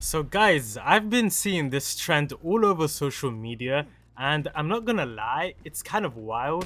So guys, I've been seeing this trend all over social media and I'm not gonna lie, it's kind of wild.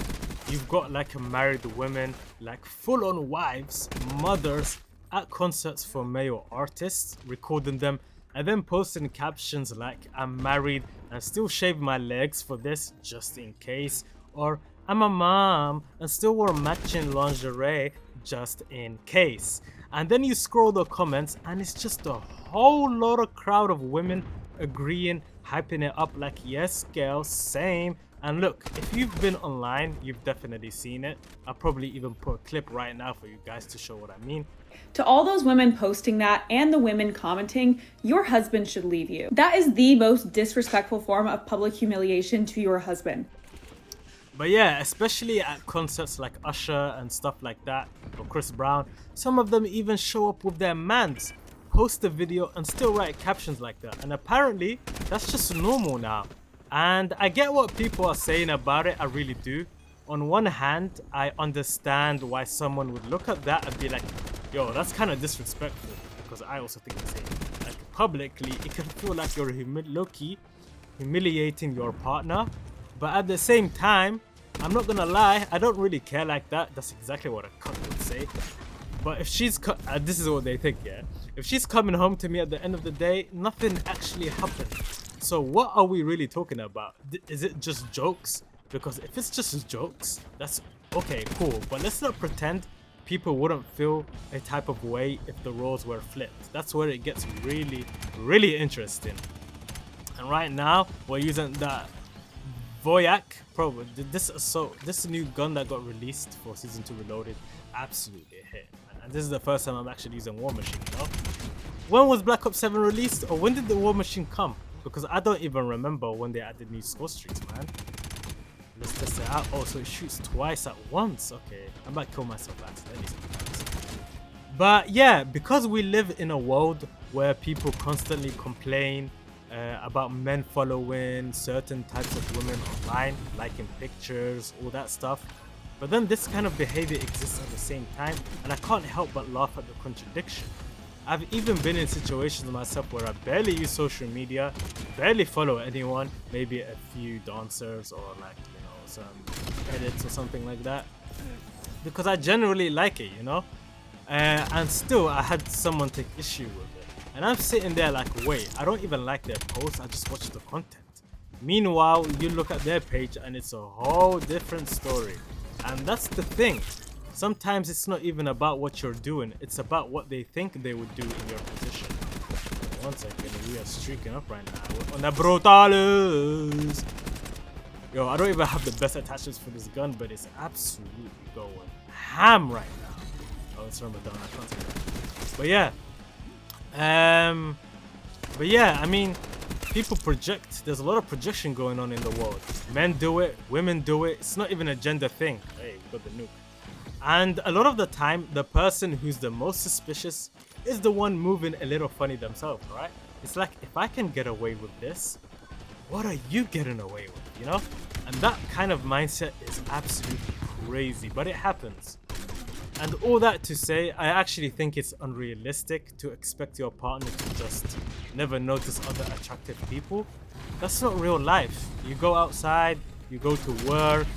You've got like married women, like full-on wives, mothers at concerts for male artists, recording them and then posting captions like I'm married and still shave my legs for this just in case, or I'm a mom and still wear matching lingerie just in case. And then you scroll the comments and it's just a whole lot of crowd of women agreeing, hyping it up like yes girl, same. And look, if you've been online, you've definitely seen it. I'll probably even put a clip right now for you guys to show what I mean. To all those women posting that and the women commenting, your husband should leave you. That is the most disrespectful form of public humiliation to your husband. But yeah, especially at concerts like Usher and stuff like that, or Chris Brown, some of them even show up with their mans, post the video and still write captions like that. And apparently, that's just normal now. And I get what people are saying about it, I really do. On one hand, I understand why someone would look at that and be like, yo, that's kind of disrespectful, because I also think the same. Like publicly, it can feel like you're low-key humiliating your partner. But at the same time, I'm not gonna lie, I don't really care like that. That's exactly what a cunt would say. But if she's, this is what they think, yeah? If she's coming home to me at the end of the day, nothing actually happened. So what are we really talking about? Is it just jokes? Because if it's just jokes, that's okay, cool. But let's not pretend people wouldn't feel a type of way if the roles were flipped. That's where it gets really, really interesting. And right now, we're using that Voyak, probably this new gun that got released for Season 2 Reloaded, absolutely a hit. And this is the first time I'm actually using War Machine, you know? When was Black Ops 7 released, or when did the War Machine come? Because I don't even remember when they added new score streaks, man. Let's test it out. Oh, so it shoots twice at once. Okay, I might kill myself accidentally sometimes. But yeah, because we live in a world where people constantly complain about men following certain types of women online, liking pictures, all that stuff. But then this kind of behavior exists at the same time, and I can't help but laugh at the contradiction. I've even been in situations myself where I barely use social media, barely follow anyone, maybe a few dancers or like, you know, some edits or something like that, because I generally like it, you know? And still I had someone take issue with it. And I'm sitting there like, wait, I don't even like their posts, I just watch the content. Meanwhile, you look at their page and it's a whole different story. And that's the thing. Sometimes it's not even about what you're doing, it's about what they think they would do in your position. One second, we are streaking up right now. We're on the brutales. Yo, I don't even have the best attachments for this gun, but it's absolutely going ham right now. Oh, it's Ramadan, I can't say that. But yeah. I mean, people project. There's a lot of projection going on in the world. Men do it, women do it. It's not even a gender thing. Hey, we got the nuke. And a lot of the time, the person who's the most suspicious is the one moving a little funny themselves, right? It's like, if I can get away with this, what are you getting away with, you know? And that kind of mindset is absolutely crazy, but it happens. And all that to say, I actually think it's unrealistic to expect your partner to just never notice other attractive people. That's not real life. You go outside, you go to work,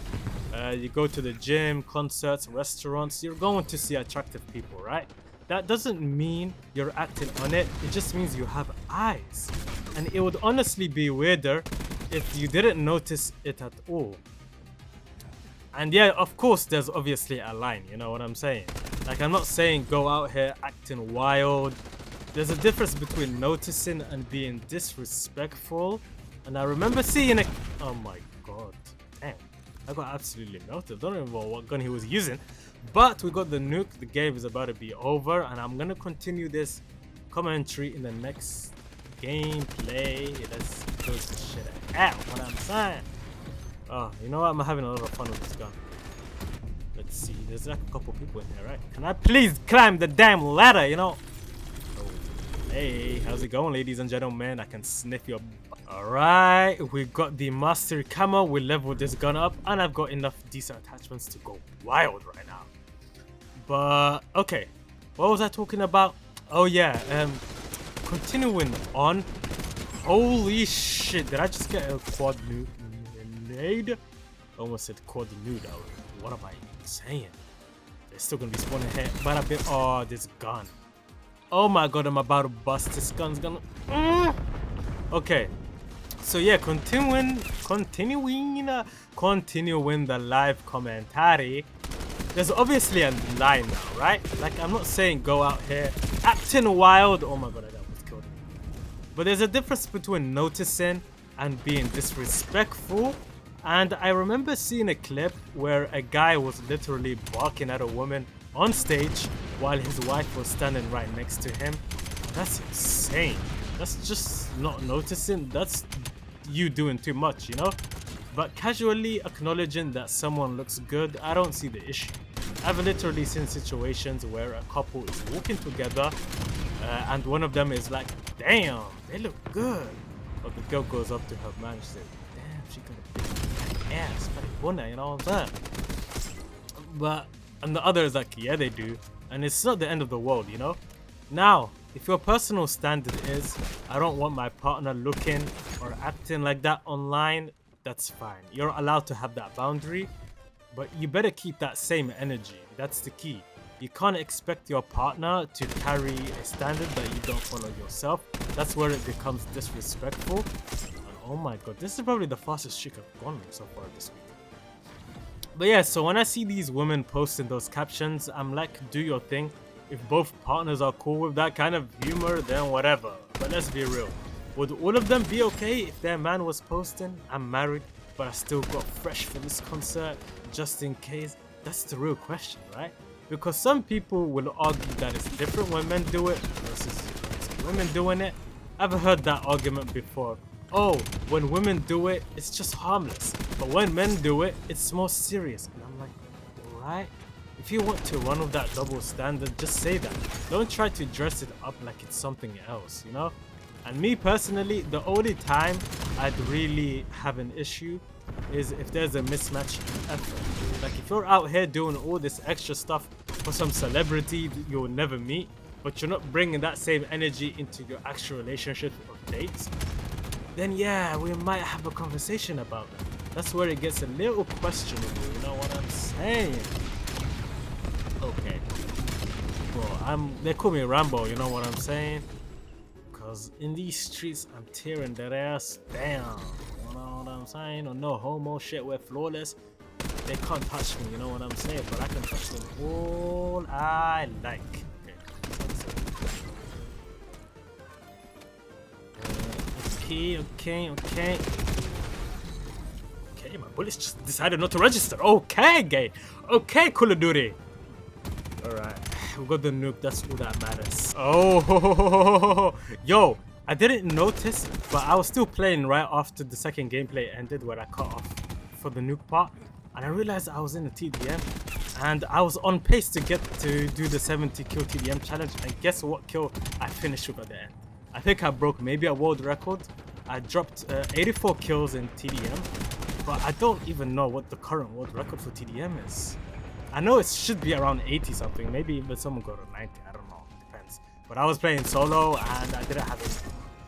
you go to the gym, concerts, restaurants, you're going to see attractive people, right? That doesn't mean you're acting on it, it just means you have eyes. And it would honestly be weirder if you didn't notice it at all. And yeah, of course, there's obviously a line, you know what I'm saying? Like, I'm not saying go out here acting wild. There's a difference between noticing and being disrespectful. And I remember seeing a... Oh my god, damn. I got absolutely melted. Don't even know what gun he was using. But we got the nuke. The game is about to be over. And I'm going to continue this commentary in the next gameplay. Let's close this shit out. What I'm saying. Oh, you know what? I'm having a lot of fun with this gun. Let's see. There's like a couple people in here, right? Can I please climb the damn ladder, you know? Oh, hey, how's it going, ladies and gentlemen? I can sniff your... Alright, we got the mastery camo. We leveled this gun up. And I've got enough decent attachments to go wild right now. But, okay. What was I talking about? Oh, yeah. continuing on. Holy shit, did I just get a quad nade? Almost said quad nude. What am I saying? They're still gonna be spawning here, but a bit. Oh, this gun. Oh my god, I'm about to bust. This gun's gonna. Okay. So yeah, continuing the live commentary. There's obviously a line now, right? Like, I'm not saying go out here acting wild. Oh my god, I almost killed him. But there's a difference between noticing and being disrespectful. And I remember seeing a clip where a guy was literally barking at a woman on stage while his wife was standing right next to him. That's insane. That's just not noticing. That's you doing too much, you know? But casually acknowledging that someone looks good, I don't see the issue. I've literally seen situations where a couple is walking together and one of them is like, damn, they look good. But the girl goes up to her man and says, damn, she got a big ass, you know what I'm saying? But, and the other is like, yeah, they do. And it's not the end of the world, you know? Now, if your personal standard is, I don't want my partner looking or acting like that online, that's fine. You're allowed to have that boundary, but you better keep that same energy. That's the key. You can't expect your partner to carry a standard that you don't follow yourself. That's where it becomes disrespectful. And oh my god, this is probably the fastest streak I've gone so far this week. But yeah, so when I see these women posting those captions, I'm like, do your thing. If both partners are cool with that kind of humor, then whatever. But let's be real. Would all of them be okay if their man was posting, I'm married, but I still got fresh for this concert, just in case? That's the real question, right? Because some people will argue that it's different when men do it versus women doing it. I've heard that argument before. Oh, when women do it, it's just harmless. But when men do it, it's more serious. And I'm like, alright. If you want to run with that double standard, just say that. Don't try to dress it up like it's something else, you know? And me personally, the only time I'd really have an issue is if there's a mismatch in effort. Like if you're out here doing all this extra stuff for some celebrity that you'll never meet, but you're not bringing that same energy into your actual relationship or dates, then yeah, we might have a conversation about that. That's where it gets a little questionable, you know what I'm saying? Okay. Well, they call me Rambo, you know what I'm saying? Cause in these streets, I'm tearing their ass down. You know what I'm saying? Or no homo shit, we're flawless. They can't touch me, you know what I'm saying? But I can touch them all I like. Okay. Okay, my bullets just decided not to register. Okay, gay. Okay, Call of Duty. Alright, we got the nuke, that's all that matters. Oh, yo, I didn't notice, but I was still playing right after the second gameplay ended where I cut off for the nuke part. And I realized I was in the TDM and I was on pace to get to do the 70 kill TDM challenge. And guess what kill I finished with at the end? I think I broke maybe a world record. I dropped 84 kills in TDM, but I don't even know what the current world record for TDM is. I know it should be around 80 something, maybe even someone got to 90, I don't know, depends. But I was playing solo and I didn't have any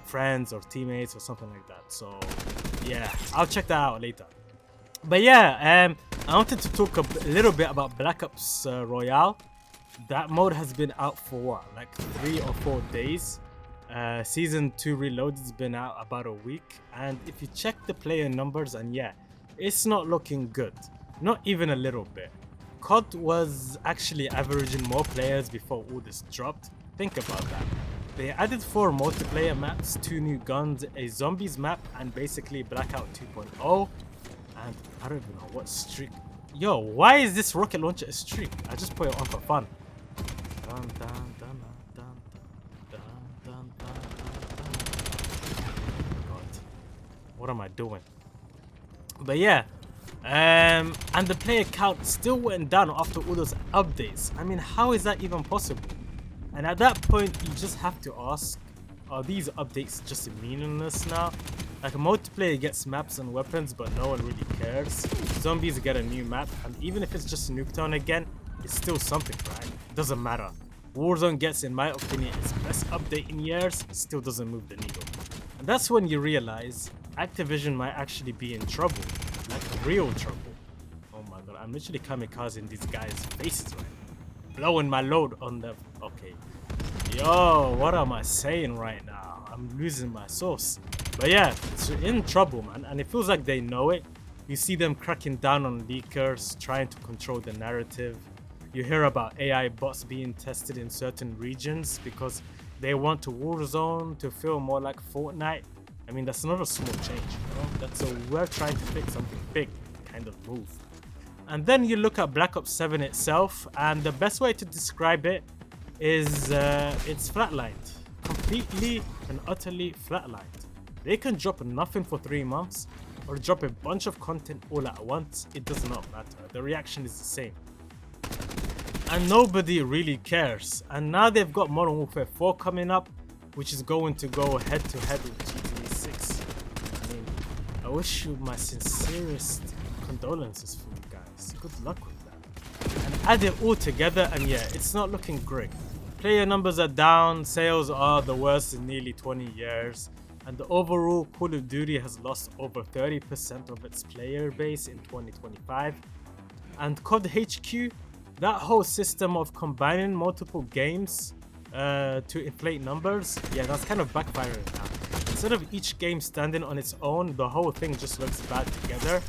friends or teammates or something like that. So yeah, I'll check that out later. But yeah, I wanted to talk a little bit about Black Ops Royale. That mode has been out for what, like 3 or 4 days. Season 2 Reloaded has been out about a week. And if you check the player numbers, and yeah, it's not looking good. Not even a little bit. COD was actually averaging more players before all this dropped. Think about that. They added 4 multiplayer maps, 2 new guns, a zombies map, and basically Blackout 2.0. And I don't even know what streak. Yo, why is this rocket launcher a streak? I just put it on for fun. Dun, dun, dun, dun, dun, dun, dun, dun, dun. God, what am I doing? But yeah, and the player count still went down after all those updates. I mean, how is that even possible? And at that point, you just have to ask, are these updates just meaningless now? Like, multiplayer gets maps and weapons, but no one really cares. Zombies get a new map, and even if it's just Nuketown again, it's still something, right? It doesn't matter. Warzone gets, in my opinion, its best update in years, still doesn't move the needle. And that's when you realize Activision might actually be in trouble, like real trouble. Oh my god, I'm literally kamikazing these guys' faces right now. Blowing my load on them. Okay. Yo, what am I saying right now? I'm losing my sauce. But yeah, it's in trouble, man. And it feels like they know it. You see them cracking down on leakers, trying to control the narrative. You hear about AI bots being tested in certain regions because they want to Warzone to feel more like Fortnite. I mean, that's not a small change, you know? That's a we're trying to fix something big kind of move. And then you look at Black Ops 7 itself, and the best way to describe it is it's flatlined. Completely and utterly flatlined. They can drop nothing for 3 months or drop a bunch of content all at once. It does not matter. The reaction is the same. And nobody really cares. And now they've got Modern Warfare 4 coming up, which is going to go head to head with GTA 6. I mean, I wish you my sincerest condolences for you guys. Good luck with that. And add it all together, and yeah, it's not looking great. Player numbers are down, sales are the worst in nearly 20 years, and the overall Call of Duty has lost over 30% of its player base in 2025. And COD HQ, that whole system of combining multiple games to inflate numbers, yeah, that's kind of backfiring now. Instead of each game standing on its own, the whole thing just looks bad together.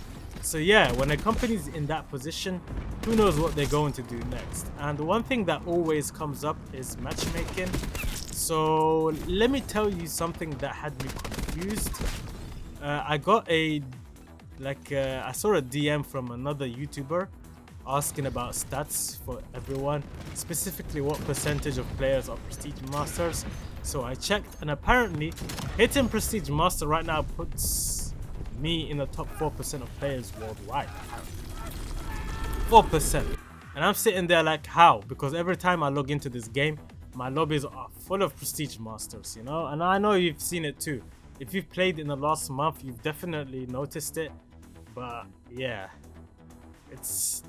So yeah, when a company's in that position, who knows what they're going to do next. And one thing that always comes up is matchmaking. So let me tell you something that had me confused. I got I saw a DM from another YouTuber asking about stats for everyone, specifically what percentage of players are Prestige Masters. So I checked, and apparently hitting Prestige Master right now puts me in the top 4% of players worldwide. 4%. And I'm sitting there like, how? Because every time I log into this game, my lobbies are full of Prestige Masters, you know? And I know you've seen it too. If you've played in the last month, you've definitely noticed it. But yeah,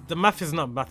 the math is not math.